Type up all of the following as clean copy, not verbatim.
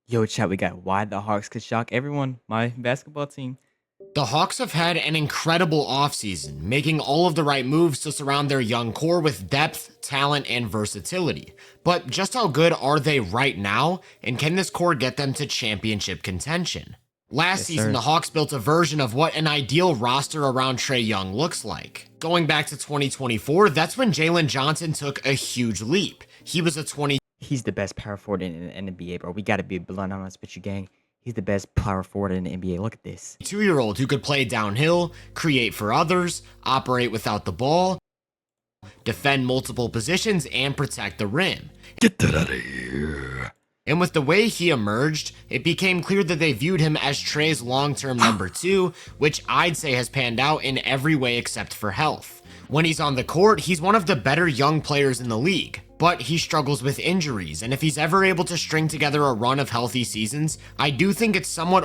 Yo, chat, we got why the Hawks could shock everyone. My basketball team. The Hawks have had an incredible offseason, making all of the right moves to surround their young core with depth, talent, and versatility. But just how good are they right now, and can this core get them to championship contention? Last Yes, season, sir. the Hawks built a version of what an ideal roster around Trae Young looks like. Going back to 2024, that's when Jalen Johnson took a huge leap. He was a 20 He's the best power forward in the NBA, bro. We gotta be blunt on us, but you gang. He's the best power forward in the NBA. Look at this. 2-year-old who could play downhill, create for others, operate without the ball, defend multiple positions, and protect the rim. Get that out of here. And with the way he emerged, it became clear that they viewed him as Trae's long-term number 2, which I'd say has panned out in every way except for health. When he's on the court, he's one of the better young players in the league, but he struggles with injuries, and if he's ever able to string together a run of healthy seasons, I do think it's somewhat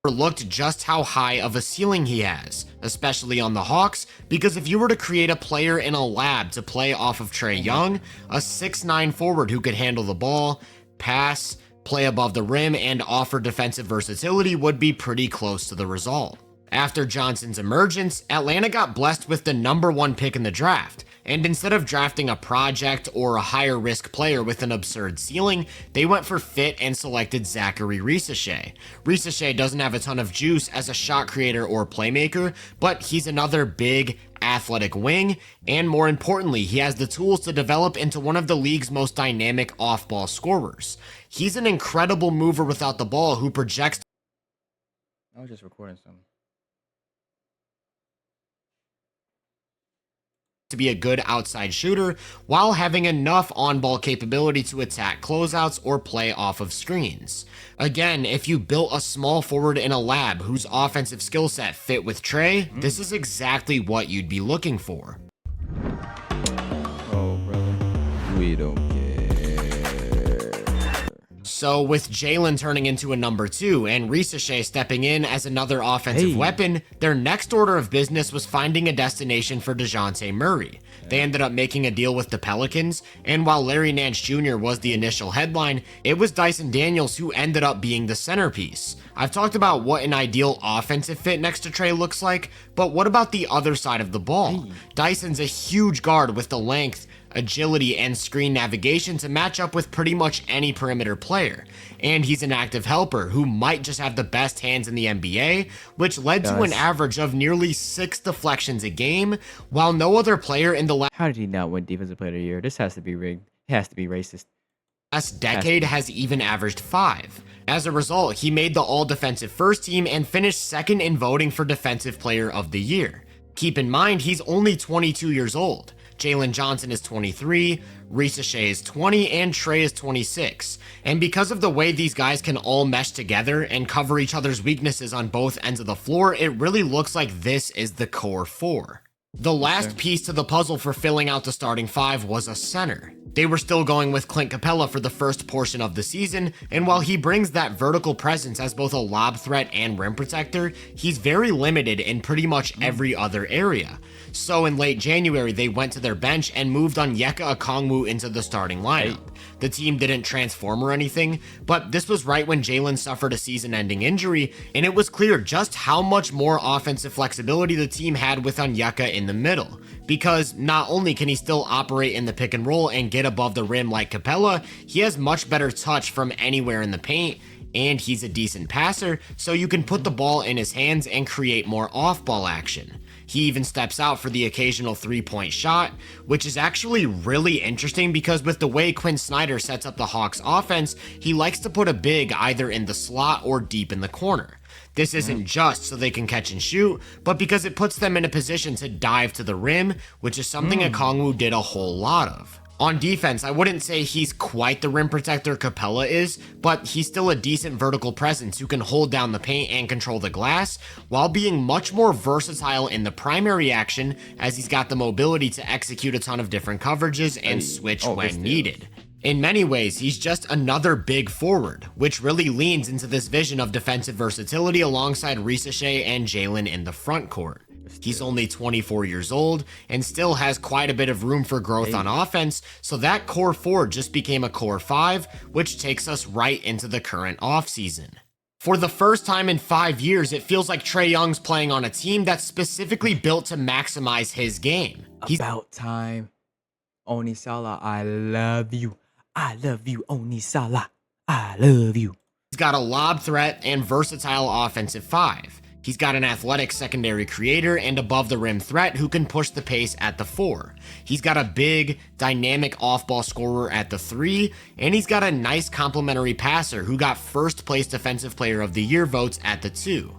overlooked just how high of a ceiling he has, especially on the Hawks, because if you were to create a player in a lab to play off of Trae Young, a 6'9 forward who could handle the ball, pass, play above the rim, and offer defensive versatility would be pretty close to the result. After Johnson's emergence, Atlanta got blessed with the number 1 pick in the draft, and instead of drafting a project or a higher risk player with an absurd ceiling, they went for fit and selected Zachary Risachet. Risachet doesn't have a ton of juice as a shot creator or playmaker, but he's another big, athletic wing, and more importantly, he has the tools to develop into one of the league's most dynamic off-ball scorers. He's an incredible mover without the ball who projects I was just recording something. to be a good outside shooter while having enough on-ball capability to attack closeouts or play off of screens. Again, if you built a small forward in a lab whose offensive skill set fit with Trae, this is exactly what you'd be looking for. Oh, brother. We don't care. So with Jalen turning into a number 2 and Risachet stepping in as another offensive weapon, their next order of business was finding a destination for DeJounte Murray. They ended up making a deal with the Pelicans, and while Larry Nance Jr. was the initial headline, it was Dyson Daniels who ended up being the centerpiece. I've talked about what an ideal offensive fit next to Trae looks like, but what about the other side of the ball? Dyson's a huge guard with the length, agility, and screen navigation to match up with pretty much any perimeter player. And he's an active helper who might just have the best hands in the NBA, which led to an average of nearly 6 deflections a game, while no other player in the How did he not win Defensive Player of the Year? This has to be rigged. It has to be racist. last decade has even averaged 5. As a result, he made the all-defensive first team and finished second in voting for Defensive Player of the Year. Keep in mind, he's only 22 years old. Jalen Johnson is 23, Risachet is 20, and Trae is 26. And because of the way these guys can all mesh together and cover each other's weaknesses on both ends of the floor, it really looks like this is the core 4. The last piece to the puzzle for filling out the starting 5 was a center. They were still going with Clint Capella for the first portion of the season, and while he brings that vertical presence as both a lob threat and rim protector, he's very limited in pretty much every other area. So in late January, they went to their bench and moved Onyeka Okongwu into the starting lineup. The team didn't transform or anything, but this was right when Jalen suffered a season-ending injury, and it was clear just how much more offensive flexibility the team had with Onyeka in the middle. Because not only can he still operate in the pick and roll and get above the rim like Capella, he has much better touch from anywhere in the paint, and he's a decent passer, so you can put the ball in his hands and create more off-ball action. He even steps out for the occasional 3-point shot, which is actually really interesting because with the way Quinn Snyder sets up the Hawks offense, he likes to put a big either in the slot or deep in the corner. This isn't just so they can catch and shoot, but because it puts them in a position to dive to the rim, which is something Okongwu did a whole lot of. On defense, I wouldn't say he's quite the rim protector Capella is, but he's still a decent vertical presence who can hold down the paint and control the glass, while being much more versatile in the primary action as he's got the mobility to execute a ton of different coverages and switch when needed. In many ways, he's just another big forward, which really leans into this vision of defensive versatility alongside Risachet and Jalen in the front court. But He's still, only 24 years old and still has quite a bit of room for growth on hey, offense, so that core 4 just became a core 5, which takes us right into the current offseason. For the first time in 5 years, it feels like Trae Young's playing on a team that's specifically built to maximize his game. He's about time. Onisala, I love you. I love you, Onisala. I love you. got a lob threat and versatile offensive 5. He's got an athletic secondary creator and above the rim threat who can push the pace at the 4. He's got a big, dynamic off-ball scorer at the 3, and he's got a nice complementary passer who got first place defensive player of the year votes at the 2.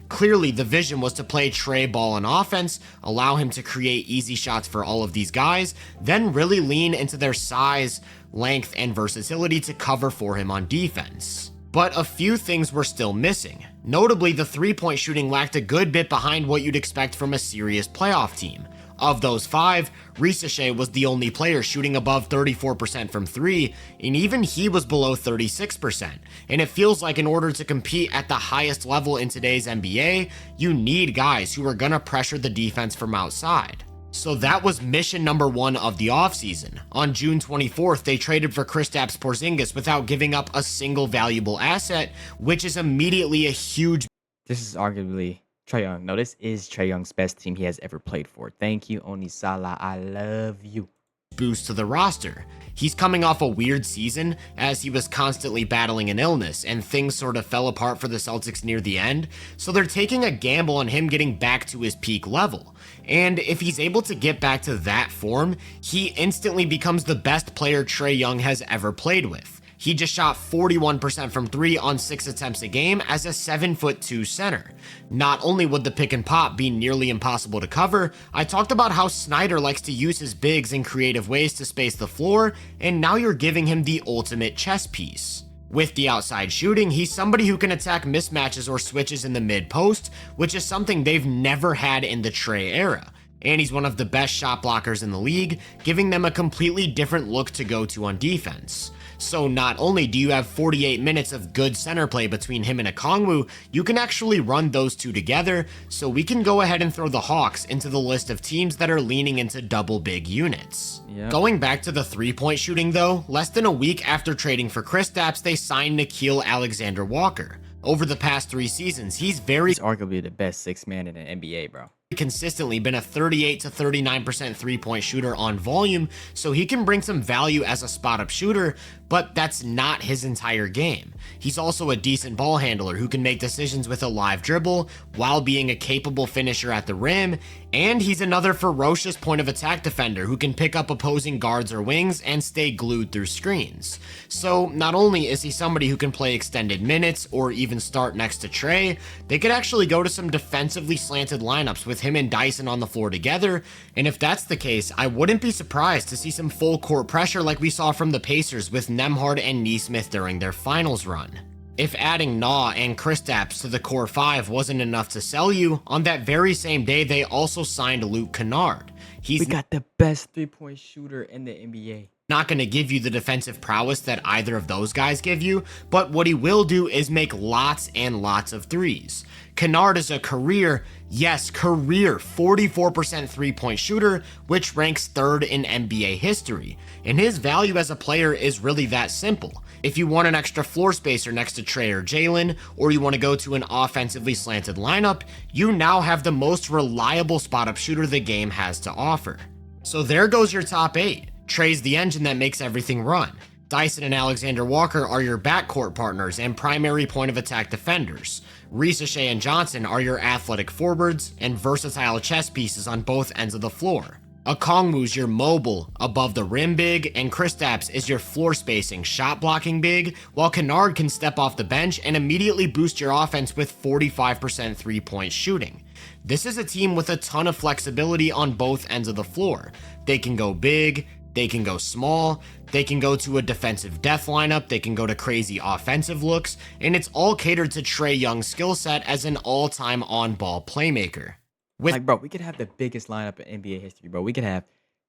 Clearly, the vision was to play Trae ball on offense, allow him to create easy shots for all of these guys, then really lean into their size, length, and versatility to cover for him on defense. But a few things were still missing. Notably, the three-point shooting lacked a good bit behind what you'd expect from a serious playoff team. Of those 5, Risache was the only player shooting above 34% from 3, and even he was below 36%. And it feels like in order to compete at the highest level in today's NBA, you need guys who are gonna pressure the defense from outside. So that was mission number 1 of the offseason. On June 24th, they traded for Kristaps Porzingis without giving up a single valuable asset, which is immediately a huge This is arguably Trae Young. No, this is Trae Young's best team he has ever played for. Thank you, Onisala. I love you. boost to the roster. He's coming off a weird season as he was constantly battling an illness and things sort of fell apart for the Celtics near the end, so they're taking a gamble on him getting back to his peak level. And if he's able to get back to that form, he instantly becomes the best player Trae Young has ever played with. He just shot 41% from 3 on 6 attempts a game as a 7'2" center. Not only would the pick and pop be nearly impossible to cover, I talked about how Snyder likes to use his bigs in creative ways to space the floor, and now you're giving him the ultimate chess piece. With the outside shooting, he's somebody who can attack mismatches or switches in the mid post, which is something they've never had in the Trae era. And he's one of the best shot blockers in the league, giving them a completely different look to go to on defense. So not only do you have 48 minutes of good center play between him and Okongwu, you can actually run those two together, so we can go ahead and throw the Hawks into the list of teams that are leaning into double big units. Yep. Going back to the three-point shooting though, less than a week after trading for Kristaps, they signed Nickeil Alexander-Walker. Over the past 3 seasons, he's He's arguably the best 6 man in the NBA, bro. consistently been a 38 to 39% three-point shooter on volume, so he can bring some value as a spot-up shooter, but that's not his entire game. He's also a decent ball handler who can make decisions with a live dribble while being a capable finisher at the rim, and he's another ferocious point of attack defender who can pick up opposing guards or wings and stay glued through screens. So not only is he somebody who can play extended minutes or even start next to Trae, they could actually go to some defensively slanted lineups with him and Dyson on the floor together, and if that's the case, I wouldn't be surprised to see some full court pressure like we saw from the Pacers with Nembhard and Nesmith during their finals run. If adding Nah and Kristaps to the core 5 wasn't enough to sell you, on that very same day they also signed Luke Kennard. He's We got the best 3-point shooter in the NBA. not going to give you the defensive prowess that either of those guys give you, but what he will do is make lots and lots of threes. Kennard is a career 44% three-point shooter, which ranks 3rd in NBA history, and his value as a player is really that simple. If you want an extra floor spacer next to Trae or Jalen, or you want to go to an offensively slanted lineup, you now have the most reliable spot-up shooter the game has to offer. So there goes your top 8. Trae's the engine that makes everything run. Dyson and Alexander Walker are your backcourt partners and primary point of attack defenders. Risache and Johnson are your athletic forwards and versatile chess pieces on both ends of the floor. Okongwu's your mobile, above the rim big, and Kristaps is your floor spacing, shot blocking big, while Kennard can step off the bench and immediately boost your offense with 45% three-point shooting. This is a team with a ton of flexibility on both ends of the floor. They can go big, they can go small, they can go to a defensive death lineup, they can go to crazy offensive looks, and it's all catered to Trae Young's skill set as an all-time on-ball playmaker. Like, bro, we could have the biggest lineup in NBA history, bro. We could have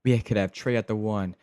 Trae at the 1,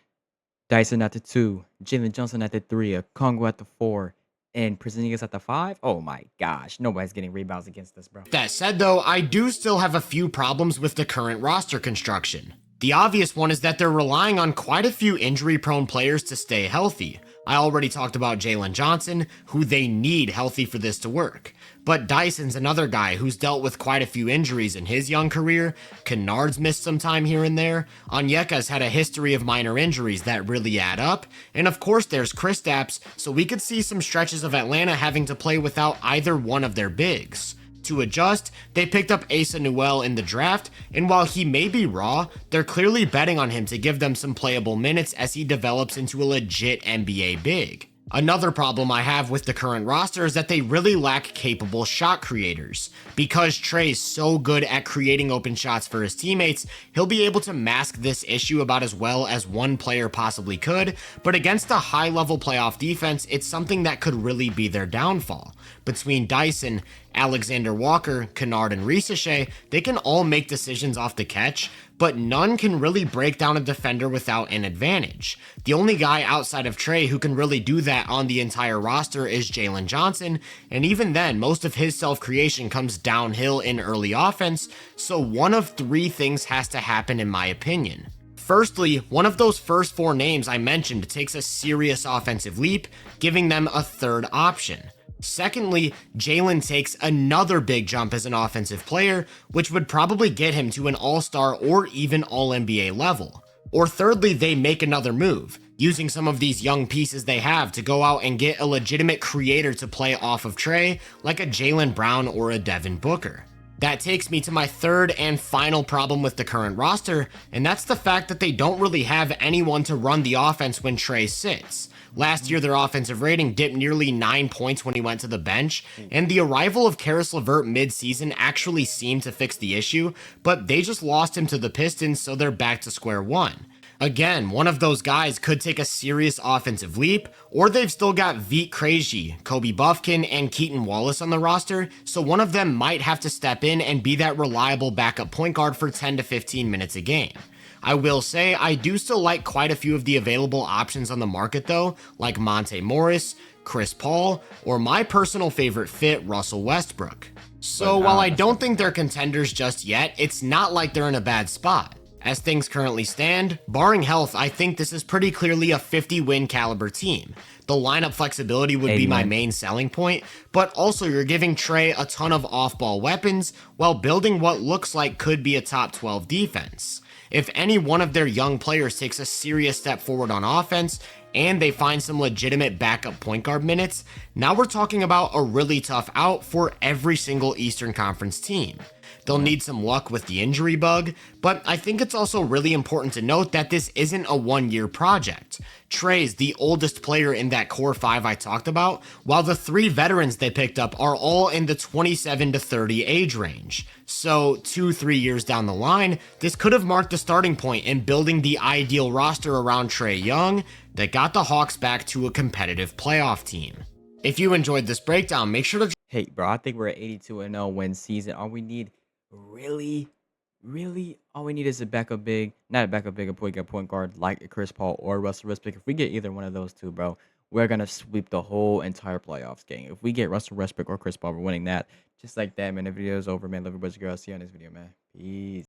Dyson at the 2, Jalen Johnson at the 3, Okongwu at the 4, and Porzingis at the 5. Oh my gosh, nobody's getting rebounds against this, bro. That said, though, I do still have a few problems with the current roster construction. The obvious one is that they're relying on quite a few injury-prone players to stay healthy. I already talked about Jalen Johnson, who they need healthy for this to work. But Dyson's another guy who's dealt with quite a few injuries in his young career. Kennard's missed some time here and there. Onyeka's had a history of minor injuries that really add up. And of course there's Kristaps, so we could see some stretches of Atlanta having to play without either one of their bigs. To adjust, they picked up Asa Newell in the draft, and while he may be raw, they're clearly betting on him to give them some playable minutes as he develops into a legit NBA big. Another problem I have with the current roster is that they really lack capable shot creators. Because Trey's so good at creating open shots for his teammates, he'll be able to mask this issue about as well as one player possibly could, but against a high-level playoff defense, it's something that could really be their downfall. Between Dyson, Alexander Walker, Kennard, and Risache, they can all make decisions off the catch, but none can really break down a defender without an advantage. The only guy outside of Trey who can really do that on the entire roster is Jalen Johnson, and even then, most of his self-creation comes downhill in early offense, so one of three things has to happen in my opinion. Firstly, one of those first four names I mentioned takes a serious offensive leap, giving them a third option. Secondly, Jalen takes another big jump as an offensive player, which would probably get him to an all-star or even all-NBA level. Or thirdly, they make another move, using some of these young pieces they have to go out and get a legitimate creator to play off of Trey, like a Jaylen Brown or a Devin Booker. That takes me to my third and final problem with the current roster, and that's the fact that they don't really have anyone to run the offense when Trey sits. Last year, their offensive rating dipped nearly 9 points when he went to the bench, and the arrival of Karis LeVert mid-season actually seemed to fix the issue, but they just lost him to the Pistons, so they're back to square one. Again, one of those guys could take a serious offensive leap, or they've still got Vit Krejci, Kobe Buffkin, and Keaton Wallace on the roster, so one of them might have to step in and be that reliable backup point guard for 10 to 15 minutes a game. I will say I do still like quite a few of the available options on the market though, like Monte Morris, Chris Paul, or my personal favorite fit, Russell Westbrook. So while I don't think they're contenders just yet, it's not like they're in a bad spot. As things currently stand, barring health, I think this is pretty clearly a 50-win caliber team. The lineup flexibility would be my main selling point, but also you're giving Trey a ton of off-ball weapons while building what looks like could be a top 12 defense. If any one of their young players takes a serious step forward on offense, and they find some legitimate backup point guard minutes, now we're talking about a really tough out for every single Eastern Conference team. They'll need some luck with the injury bug, but I think it's also really important to note that this isn't a one-year project. Trey's the oldest player in that core five I talked about, while the three veterans they picked up are all in the 27 to 30 age range. So 2-3 years down the line, this could have marked the starting point in building the ideal roster around Trey Young that got the Hawks back to a competitive playoff team. If you enjoyed this breakdown, make sure to... Hey, bro, I think we're at 82-0 win season. All we need, all we need is a backup big, not a backup big, a point guard like Chris Paul or Russell Westbrook. If we get either one of those two, bro, we're gonna sweep the whole entire playoffs game. If we get Russell Westbrook or Chris Paul, we're winning that. Just like that, man. The video's over, man. Love you, boys and girls. See you on this video, man. Peace.